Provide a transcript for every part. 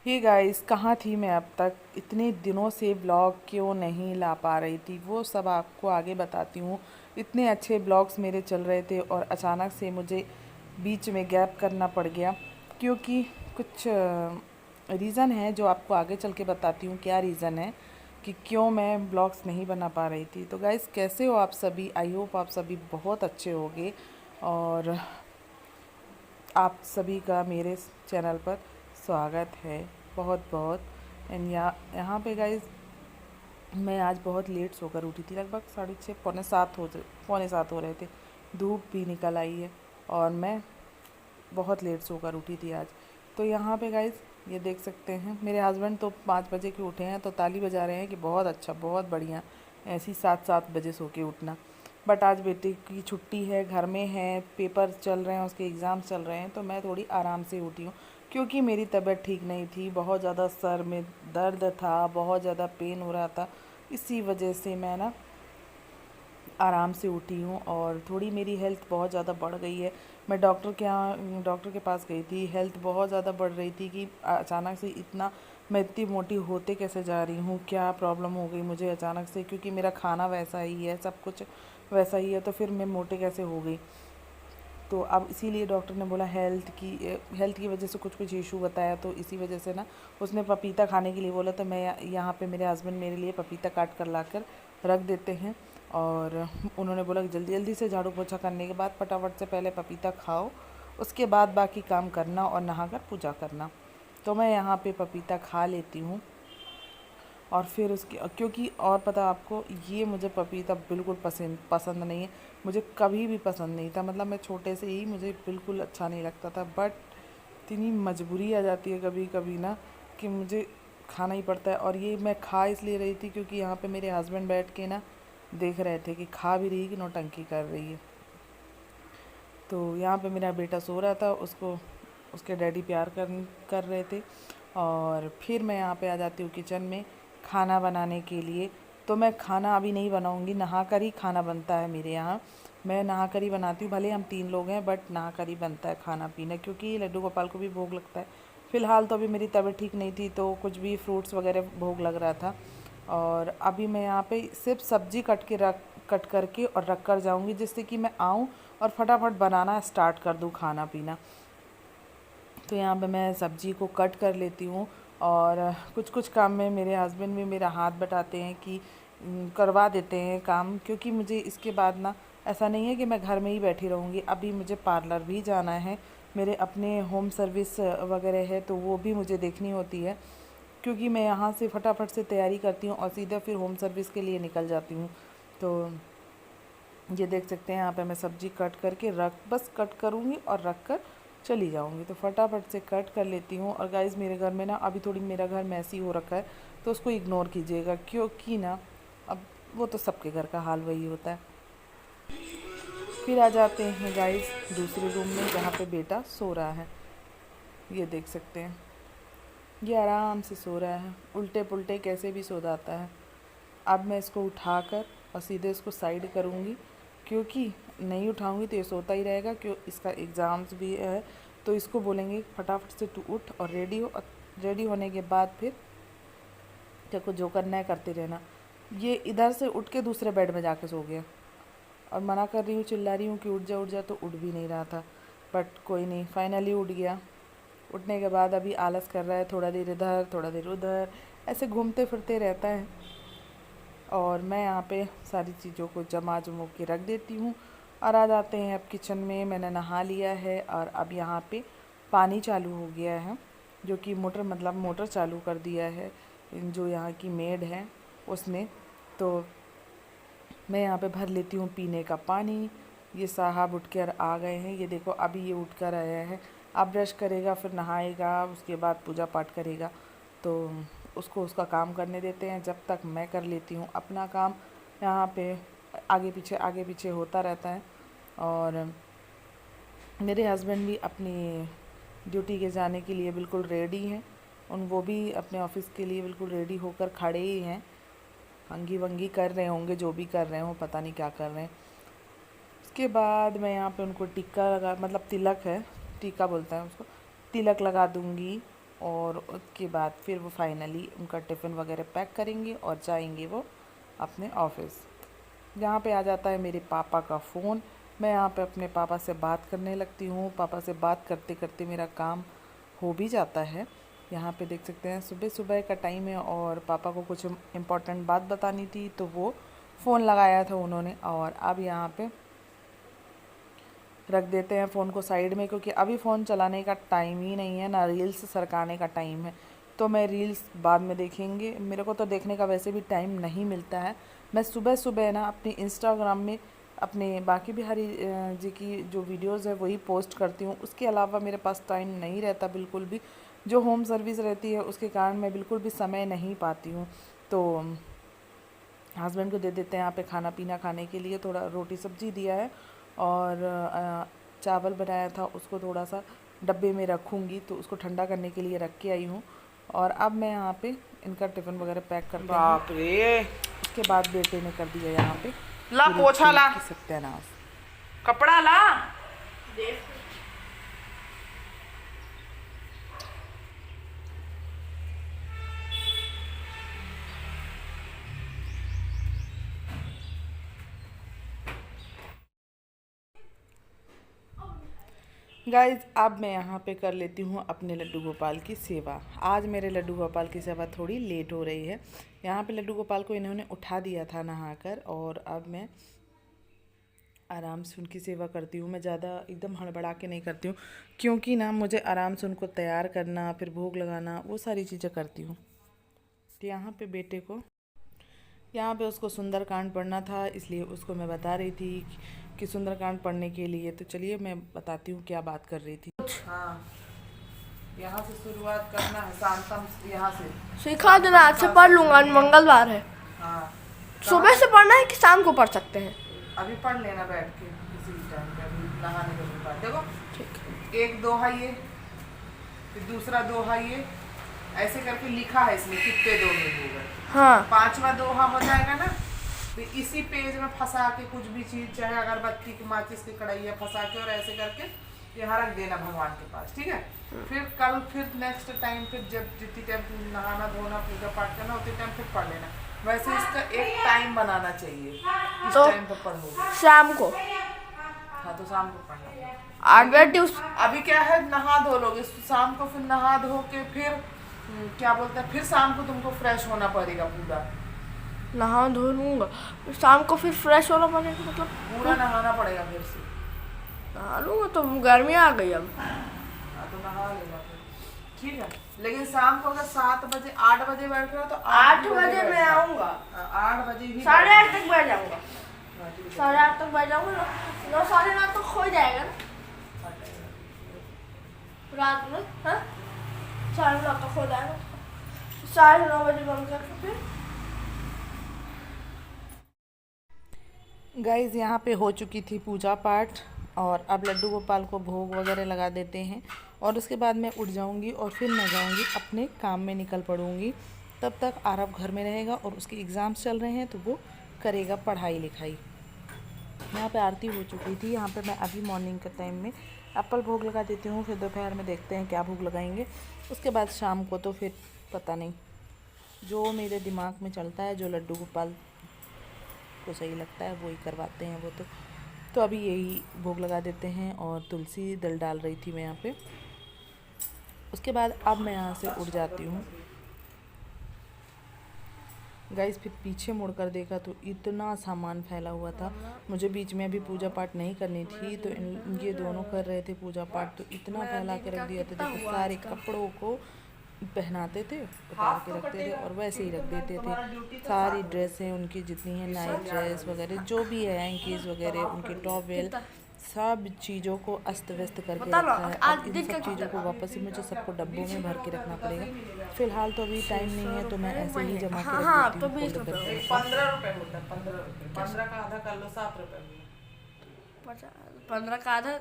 Hey guys, कहाँ थी मैं अब तक? इतने दिनों से ब्लॉग क्यों नहीं ला पा रही थी, वो सब आपको आगे बताती हूँ। इतने अच्छे ब्लॉग्स मेरे चल रहे थे और अचानक से मुझे बीच में गैप करना पड़ गया, क्योंकि कुछ रीज़न है जो आपको आगे चल के बताती हूँ क्या रीज़न है कि क्यों मैं ब्लॉग्स नहीं बना पा रही थी। तो गाइस, कैसे हो आप सभी? आई होप आप सभी बहुत अच्छे होंगे। और आप सभी का मेरे चैनल पर स्वागत है बहुत बहुत। एंड यहाँ पे गाइस, मैं आज बहुत लेट सोकर उठी थी, लगभग 6:30 पौने 7 हो रहे थे। धूप भी निकल आई है और मैं बहुत लेट सोकर उठी थी आज। तो यहाँ पे गाइस, ये देख सकते हैं, मेरे हस्बैंड तो 5 बजे के उठे हैं, तो ताली बजा रहे हैं कि बहुत अच्छा, बहुत बढ़िया, ऐसी 7-7 बजे सो के उठना। बट आज बेटे की छुट्टी है, घर में है, पेपर चल रहे हैं, उसके एग्ज़ाम चल रहे हैं, तो मैं थोड़ी आराम से उठी हूँ, क्योंकि मेरी तबीयत ठीक नहीं थी, बहुत ज़्यादा सर में दर्द था, बहुत ज़्यादा पेन हो रहा था। इसी वजह से मैं ना आराम से उठी हूँ और थोड़ी मेरी हेल्थ बहुत ज़्यादा बढ़ गई है। मैं डॉक्टर के पास गई थी, हेल्थ बहुत ज़्यादा बढ़ रही थी कि अचानक से इतना मैं इतनी मोटी होते कैसे जा रही हूँ, क्या प्रॉब्लम हो गई मुझे अचानक से, क्योंकि मेरा खाना वैसा ही है, सब कुछ वैसा ही है, तो फिर मैं मोटे कैसे हो गई। तो अब इसीलिए डॉक्टर ने बोला हेल्थ की वजह से कुछ कुछ इशू बताया, तो इसी वजह से ना उसने पपीता खाने के लिए बोला। तो मैं यहाँ पे मेरे हस्बैंड मेरे लिए पपीता काट कर ला कर रख देते हैं। और उन्होंने बोला कि जल्दी जल्दी से झाड़ू पोछा करने के बाद फटाफट से पहले पपीता खाओ, उसके बाद बाकी काम करना और नहाकर पूजा करना। तो मैं यहाँ पे पपीता खा लेती हूँ। और फिर उसके, क्योंकि और पता आपको, ये मुझे पपीता बिल्कुल पसंद पसंद नहीं है, मुझे कभी भी पसंद नहीं था। मतलब मैं छोटे से ही मुझे बिल्कुल अच्छा नहीं लगता था, बट इतनी मजबूरी आ जाती है कभी कभी ना कि मुझे खाना ही पड़ता है। और ये मैं खा इसलिए रही थी क्योंकि यहाँ पे मेरे हस्बैंड बैठ के ना देख रहे थे कि खा भी रही है कि नौटंकी कर रही है। तो यहाँ पे मेरा बेटा सो रहा था, उसको उसके डैडी प्यार कर रहे थे। और फिर मैं यहाँ पे आ जाती हूँ किचन में खाना बनाने के लिए। तो मैं खाना अभी नहीं बनाऊँगी, नहा कर ही खाना बनता है मेरे यहाँ। मैं नहा कर ही बनाती हूँ, भले हम 3 लोग हैं, बट नहा कर ही बनता है खाना पीना, क्योंकि लड्डू गोपाल को भी भोग लगता है। फ़िलहाल तो अभी मेरी तबीयत ठीक नहीं थी, तो कुछ भी फ्रूट्स वगैरह भोग लग रहा था। और अभी मैं यहाँ पे सिर्फ सब्ज़ी कट करके और रख कर जाऊँगी, जिससे कि मैं आऊँ और फटाफट बनाना स्टार्ट कर दूँ खाना पीना। तो यहाँ पे मैं सब्ज़ी को कट कर लेती हूँ। और कुछ कुछ काम में मेरे हस्बैंड भी मेरा हाथ बटाते हैं कि करवा देते हैं काम, क्योंकि मुझे इसके बाद ना ऐसा नहीं है कि मैं घर में ही बैठी रहूँगी, अभी मुझे पार्लर भी जाना है, मेरे अपने होम सर्विस वगैरह है, तो वो भी मुझे देखनी होती है, क्योंकि मैं यहाँ से फटाफट से तैयारी करती हूँ और सीधा फिर होम सर्विस के लिए निकल जाती हूँ। तो ये देख सकते हैं, यहाँ पे मैं सब्ज़ी कट करके बस कट करूँगी और रख कर चली जाऊँगी। तो फटाफट से कट कर लेती हूँ। और गाइस, मेरे घर में ना अभी थोड़ी, मेरा घर मैसी हो रखा है, तो उसको इग्नोर कीजिएगा, क्योंकि ना अब वो तो सबके घर का हाल वही होता है। फिर आ जाते हैं गाइस दूसरे रूम में, जहाँ पे बेटा सो रहा है। ये देख सकते हैं, ये आराम से सो रहा है, उल्टे पुल्टे कैसे भी सो जाता है। अब मैं इसको उठाकर और सीधे इसको साइड करूँगी, क्योंकि नहीं उठाऊँगी तो ये सोता ही रहेगा, क्यों इसका एग्ज़ाम्स भी है। तो इसको बोलेंगे फटाफट से तू उठ और रेडी हो, और रेडी होने के बाद फिर तेको जो करना है करते रहना। ये इधर से उठ के दूसरे बेड में जाके सो गया, और मना कर रही हूँ, चिल्ला रही हूँ कि उठ जा, तो उठ भी नहीं रहा था। बट कोई नहीं, फाइनली उठ गया। उठने के बाद अभी आलस कर रहा है, थोड़ा देर इधर थोड़ा देर उधर, ऐसे घूमते फिरते रहता है। और मैं यहाँ पे सारी चीज़ों को जमा जमू के रख देती हूँ। और आ जाते हैं अब किचन में। मैंने नहा लिया है और अब यहाँ पे पानी चालू हो गया है, जो कि मोटर चालू कर दिया है जो यहाँ की मेड है उसने। तो मैं यहाँ पे भर लेती हूँ पीने का पानी। ये साहब उठ कर आ गए हैं, ये देखो अभी ये उठ कर आया है। अब ब्रश करेगा, फिर नहाएगा, उसके बाद पूजा पाठ करेगा। तो उसको उसका काम करने देते हैं, जब तक मैं कर लेती हूँ अपना काम। यहाँ पे आगे पीछे होता रहता है। और मेरे हस्बैंड भी अपनी ड्यूटी के जाने के लिए बिल्कुल रेडी हैं। वो भी अपने ऑफिस के लिए बिल्कुल रेडी होकर खड़े ही हैं, हंगी वंगी कर रहे होंगे, जो भी कर रहे हों, पता नहीं क्या कर रहे हैं। उसके बाद मैं यहाँ पे उनको टिक्का लगा, मतलब तिलक है, टीका बोलता है उसको, तिलक लगा दूँगी। और उसके बाद फिर वो फाइनली उनका टिफ़िन वगैरह पैक करेंगे और जाएंगे वो अपने ऑफिस। यहाँ पे आ जाता है मेरे पापा का फ़ोन। मैं यहाँ पे अपने पापा से बात करने लगती हूँ। पापा से बात करते करते मेरा काम हो भी जाता है। यहाँ पे देख सकते हैं सुबह सुबह का टाइम है और पापा को कुछ इम्पोर्टेंट बात बतानी थी तो वो फ़ोन लगाया था उन्होंने। और अब यहाँ पे रख देते हैं फ़ोन को साइड में, क्योंकि अभी फ़ोन चलाने का टाइम ही नहीं है, ना रील्स सरकाने का टाइम है। तो मैं रील्स बाद में देखेंगे, मेरे को तो देखने का वैसे भी टाइम नहीं मिलता है। मैं सुबह सुबह ना अपने इंस्टाग्राम में अपने बाकी बिहारी जी की जो वीडियोज़ है वही पोस्ट करती हूँ। उसके अलावा मेरे पास टाइम नहीं रहता बिल्कुल भी। जो होम सर्विस रहती है उसके कारण मैं बिल्कुल भी समय नहीं पाती हूँ। तो हस्बैंड को दे देते हैं यहाँ पे खाना पीना खाने के लिए। थोड़ा रोटी सब्जी दिया है और चावल बनाया था, उसको थोड़ा सा डब्बे में रखूँगी, तो उसको ठंडा करने के लिए रख के आई हूँ। और अब मैं यहाँ पे इनका टिफ़िन वगैरह पैक करते हैं। बाप रे, उसके बाद बेटे ने कर दिया यहाँ पे ला पोछा ला, सत्यानाश। कपड़ा ला। गाइज़ अब मैं यहाँ पे कर लेती हूँ अपने लड्डू गोपाल की सेवा। आज मेरे लड्डू गोपाल की सेवा थोड़ी लेट हो रही है। यहाँ पे लड्डू गोपाल को इन्होंने उठा दिया था नहाकर, और अब मैं आराम से उनकी सेवा करती हूँ। मैं ज़्यादा एकदम हड़बड़ा के नहीं करती हूँ, क्योंकि ना मुझे आराम से उनको तैयार करना, फिर भोग लगाना, वो सारी चीज़ें करती हूँ। तो यहाँ पे बेटे को, यहाँ पे उसको सुंदरकांड पढ़ना था, इसलिए उसको मैं बता रही थी कि सुंदरकांड पढ़ने के लिए। तो चलिए मैं बताती हूँ क्या बात कर रही थी। हाँ, यहाँ से शुरुआत करना है, शांतम यहाँ से सिखा देना। आज से पढ़ लूंगा, मंगलवार है। हाँ, सुबह से पढ़ना है कि शाम को पढ़ सकते हैं? अभी पढ़ लेना बैठ के किसी भी टाइम पे, अभी नहाने के बाद। देखो ठीक। एक दोहा ये, फिर दूसरा दोहा ये, ऐसे करके लिखा है इसमें कितने दोहे हो गए। हाँ, पांचवा दोहा हो जाएगा ना, तो इसी पेज में फंसा के कुछ भी चीज, चाहे अगरबत्ती की, माचिस की कढ़ाई फंसा के और ऐसे करके यहाँ रख देना भगवान के पास, ठीक है। फिर कल फिर नेक्स्ट टाइम फिर जब जितनी टाइम नहाना धोना पूजा पाठ करना उतनी टाइम फिर पढ़ लेना। वैसे इसका एक टाइम बनाना चाहिए, इस तो टाइम पर पढ़ोगे। शाम को हाँ, तो शाम को पढ़ना। 8 बजे ट्यूशन। अभी क्या है, नहा धो लोगे शाम को, फिर नहा धो के फिर क्या बोलते हैं, फिर शाम को तुमको फ्रेश होना पड़ेगा पूरा। नहा धो लूंगा, शाम को फिर फ्रेश होना पड़ेगा, मतलब पूरा नहाना पड़ेगा फिर से। नहा लूंगा तो गर्मी आ गई अब। हाँ, तो नहा लेगा फिर, ठीक है। लेकिन शाम को अगर 7 बजे 8 बजे बैठ रहे हो तो 8 बजे मैं आऊंगा। 8 बजे ही 8:30 तक बैठ जाऊंगा। हाँ, ठीक है। 8:30 तक बैठ जाऊंगा। 9 9:30 तक हो जाएगा ना रात में। हाँ, 9:30 तक हो जाएगा। 9:30 बजे बंद करके फिर गाइज़ यहाँ पे हो चुकी थी पूजा पाठ, और अब लड्डू गोपाल को भोग वगैरह लगा देते हैं, और उसके बाद मैं उठ जाऊँगी और फिर मैं जाऊँगी अपने काम में निकल पड़ूँगी। तब तक आरव घर में रहेगा और उसके एग्ज़ाम्स चल रहे हैं तो वो करेगा पढ़ाई लिखाई। यहाँ पे आरती हो चुकी थी। यहाँ पे मैं अभी मॉर्निंग के टाइम में एप्पल भोग लगा देती हूँ, फिर दोपहर में देखते हैं क्या भोग लगाएंगे। उसके बाद शाम को तो फिर पता नहीं, जो मेरे दिमाग में चलता है, जो लड्डू गोपाल को सही लगता है वो ही करवाते हैं वो। तो अभी यही भोग लगा देते हैं, और तुलसी दल डाल रही थी मैं यहाँ पे। उसके बाद अब मैं यहाँ से उठ जाती हूँ। गाइस फिर पीछे मुड़कर देखा तो इतना सामान फैला हुआ था। मुझे बीच में अभी पूजा पाठ नहीं करनी थी, तो ये दोनों कर रहे थे पूजा पाठ, तो इतना फैला के रख दिया था। देखो सारे कपड़ों को पहनाते थे, उतार के रखते थे और वैसे ही रख देते थे। सारी ड्रेसें उनकी जितनी हैं, नाइट ड्रेस वगैरह जो भी है, हैंकीज़ वगैरह, उनके टॉवेल, सब चीज़ों को अस्त व्यस्त करके रखा है। अब इन सब चीज़ों को वापस से मुझे सबको डब्बों में भर के रखना पड़ेगा। फिलहाल तो अभी टाइम नहीं है, तो मैं ऐसे ही जमा के रख देती हूँ। 15 रुपये होता है, 15 रुपये। 15 का आधा कर लो, 7 रुपये। 15 का आधा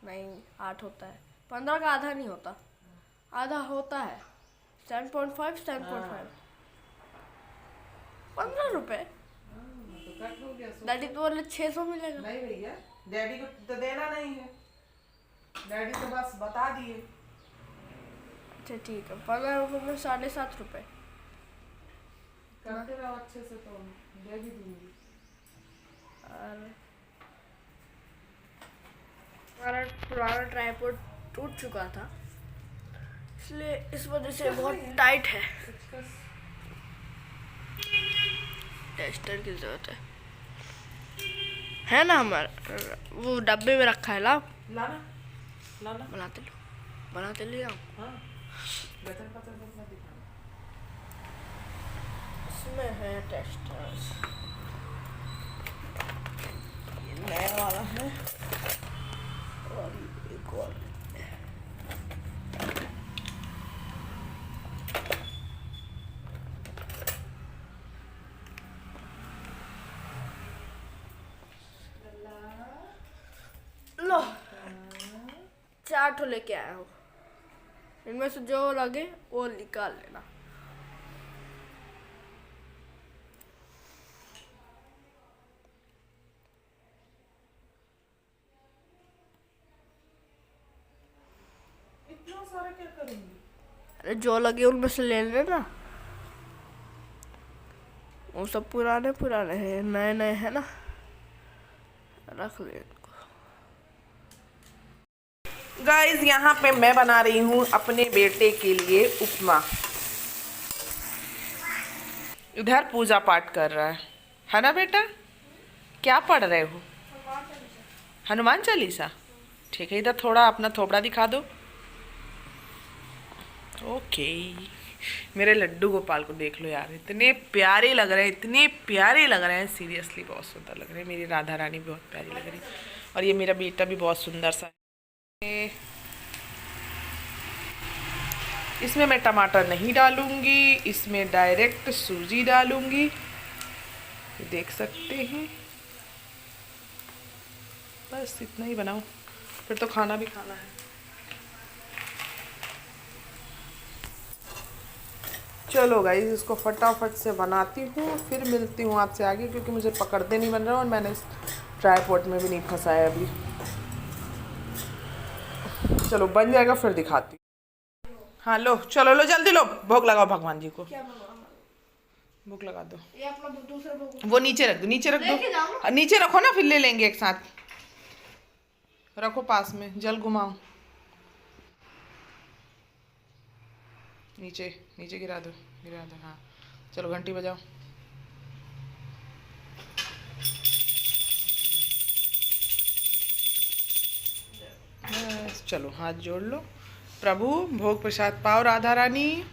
नहीं, 8 होता है। 15 का आधा नहीं होता, आधा होता है। 7.5 7.5 15 रुपये। डैडी तो बोले 600 मिलेगा। नहीं भैया, डैडी को तो देना नहीं है, डैडी तो बस बता दिए। अच्छा ठीक है, 15 रुपये में 7.5 रुपये। करते रहो अच्छे से तो दे भी दूंगी। और हमारा पुराना ट्राइपॉड टूट चुका था, इसलिए इस वजह से बहुत टाइट है। टेस्टर की जरूरत है ना, हमारा वो डब्बे में रखा है। लाओ लाना लाना। बनाते ले आओ। हाँ बचन पचन मत दिखाना। इसमें है टेस्टर्स, ये नया वाला है और एक और। लो 4 ठो लेके आया हूँ, इनमें से जो लगे वो निकाल लेना। इतना सारा क्या करूंगी? अरे जो लगे उनमें से ले लेना, वो सब पुराने पुराने हैं, नए नए है ना, रख ले इनको। गाइस यहाँ पे मैं बना रही हूँ अपने बेटे के लिए उपमा। इधर पूजा पाठ कर रहा है ना बेटा? क्या पढ़ रहे हो? हनुमान चालीसा। ठीक है, इधर थोड़ा अपना थोपड़ा दिखा दो। ओके, मेरे लड्डू गोपाल को देख लो यार, इतने प्यारे लग रहे हैं, इतने प्यारे लग रहे हैं, सीरियसली बहुत सुंदर लग रहे हैं। मेरी राधा रानी बहुत प्यारी लग रही है, और ये मेरा बेटा भी बहुत सुंदर सा है। इसमें मैं टमाटर नहीं डालूंगी, इसमें डायरेक्ट सूजी डालूंगी, देख सकते हैं। बस इतना ही बनाओ, फिर तो खाना भी खाना है। चलो गाइस, इसको फटाफट से बनाती हूँ, फिर मिलती हूँ आपसे आगे, क्योंकि मुझे पकड़ते नहीं बन रहा और मैंने इस ट्राइपॉड में भी नहीं फंसाया अभी। चलो बन जाएगा फिर दिखाती हूँ। हाँ लो, चलो लो जल्दी लो, भोग लगाओ भगवान जी को। भोग लगा दो। ये अपना दूसरा भोग वो नीचे रख दो, नीचे रख लेके जाओ दो, नीचे रखो ना, फिर ले लेंगे एक साथ। रखो पास में, जल घुमाओ, नीचे नीचे गिरा दो, गिरा दो। हाँ चलो घंटी बजाओ। बस चलो हाथ जोड़ लो। प्रभु भोग प्रसाद पाओ राधा रानी।